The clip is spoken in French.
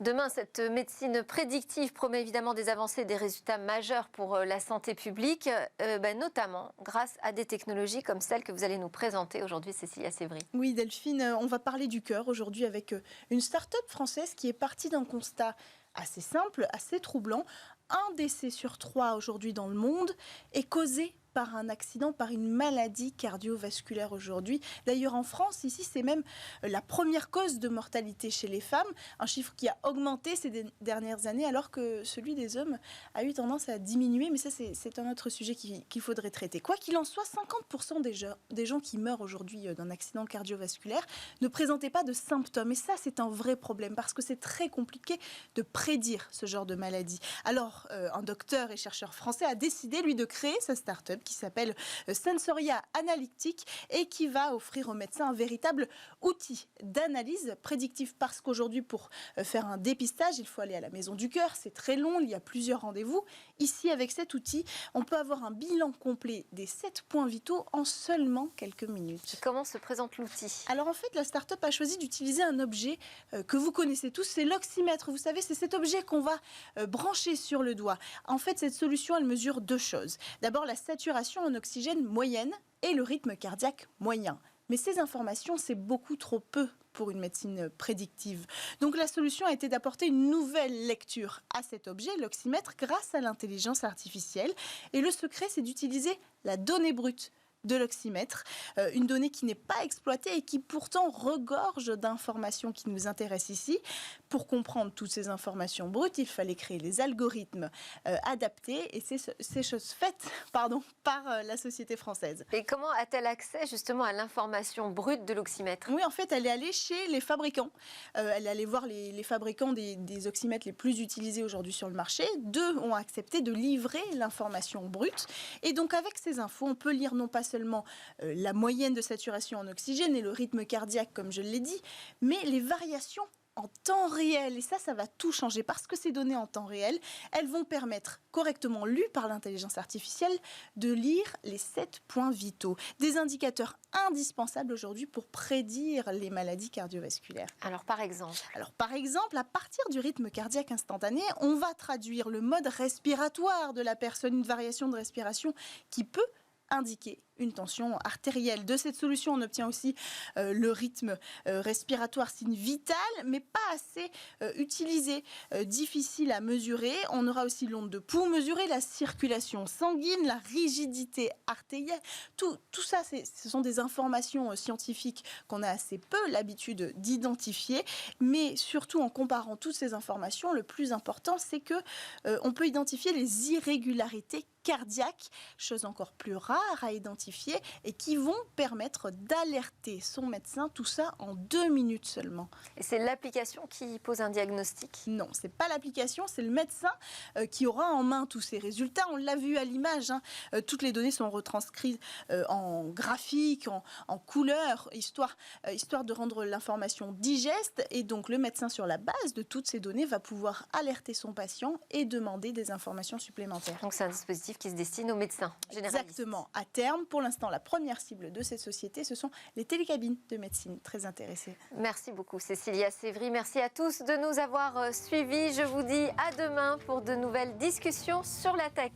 Demain, cette médecine prédictive promet évidemment des avancées et des résultats majeurs pour la santé publique, notamment grâce à des technologies comme celle que vous allez nous présenter aujourd'hui, Cécilia Sévry. Oui, Delphine, on va parler du cœur aujourd'hui avec une start-up française qui est partie d'un constat assez simple, assez troublant. Un décès sur 3 aujourd'hui dans le monde est causé par un accident, par une maladie cardiovasculaire aujourd'hui. D'ailleurs, en France, ici, c'est même la première cause de mortalité chez les femmes, un chiffre qui a augmenté ces dernières années, alors que celui des hommes a eu tendance à diminuer. Mais ça, c'est un autre sujet qu'il faudrait traiter. Quoi qu'il en soit, 50% des gens qui meurent aujourd'hui d'un accident cardiovasculaire ne présentaient pas de symptômes. Et ça, c'est un vrai problème, parce que c'est très compliqué de prédire ce genre de maladie. Alors, un docteur et chercheur français a décidé, lui, de créer sa start-up qui s'appelle Sensoria Analytic et qui va offrir aux médecins un véritable outil d'analyse prédictive, parce qu'aujourd'hui, pour faire un dépistage, il faut aller à la maison du cœur, c'est très long, il y a plusieurs rendez-vous. Ici, avec cet outil, on peut avoir un bilan complet des 7 points vitaux en seulement quelques minutes. Comment se présente l'outil ? Alors en fait, la start-up a choisi d'utiliser un objet que vous connaissez tous, c'est l'oxymètre. Vous savez, c'est cet objet qu'on va brancher sur le doigt. En fait, cette solution, elle mesure 2 choses. D'abord, la saturation en oxygène moyenne et le rythme cardiaque moyen. Mais ces informations, c'est beaucoup trop peu pour une médecine prédictive. Donc la solution a été d'apporter une nouvelle lecture à cet objet, l'oxymètre, grâce à l'intelligence artificielle. Et le secret, c'est d'utiliser la donnée brute de l'oxymètre, une donnée qui n'est pas exploitée et qui pourtant regorge d'informations qui nous intéressent ici. Pour comprendre toutes ces informations brutes, il fallait créer les algorithmes adaptés, et c'est chose faite par la société française. Et comment a-t-elle accès justement à l'information brute de l'oxymètre ? Oui, en fait, elle est allée chez les fabricants. Elle est allée voir les fabricants des oxymètres les plus utilisés aujourd'hui sur le marché. 2 ont accepté de livrer l'information brute. Et donc, avec ces infos, on peut lire non pas seulement la moyenne de saturation en oxygène et le rythme cardiaque, comme je l'ai dit, mais les variations en temps réel. Et ça va tout changer, parce que ces données en temps réel, elles vont permettre, correctement lues par l'intelligence artificielle, de lire les 7 points vitaux. Des indicateurs indispensables aujourd'hui pour prédire les maladies cardiovasculaires. Alors par exemple, à partir du rythme cardiaque instantané, on va traduire le mode respiratoire de la personne, une variation de respiration qui peut indiquer une tension artérielle. De cette solution, on obtient aussi le rythme respiratoire, signe vital, mais pas assez utilisé, difficile à mesurer. On aura aussi l'onde de pouls, mesurer la circulation sanguine, la rigidité artérielle. Tout ça, ce sont des informations scientifiques qu'on a assez peu l'habitude d'identifier, mais surtout en comparant toutes ces informations, le plus important, c'est que on peut identifier les irrégularités cardiaques, chose encore plus rare à identifier, et qui vont permettre d'alerter son médecin, tout ça en 2 minutes seulement. Et c'est l'application qui pose un diagnostic ? Non, c'est pas l'application, c'est le médecin qui aura en main tous ces résultats. On l'a vu à l'image, toutes les données sont retranscrites en graphique, en couleur, histoire de rendre l'information digeste, et donc le médecin, sur la base de toutes ces données, va pouvoir alerter son patient et demander des informations supplémentaires. Donc c'est un dispositif qui se destine aux médecins généralistes. Exactement. À terme, pour l'instant, la première cible de cette société, ce sont les télécabines de médecine, très intéressées. Merci beaucoup Cécilia Sévry. Merci à tous de nous avoir suivis. Je vous dis à demain pour de nouvelles discussions sur la tech.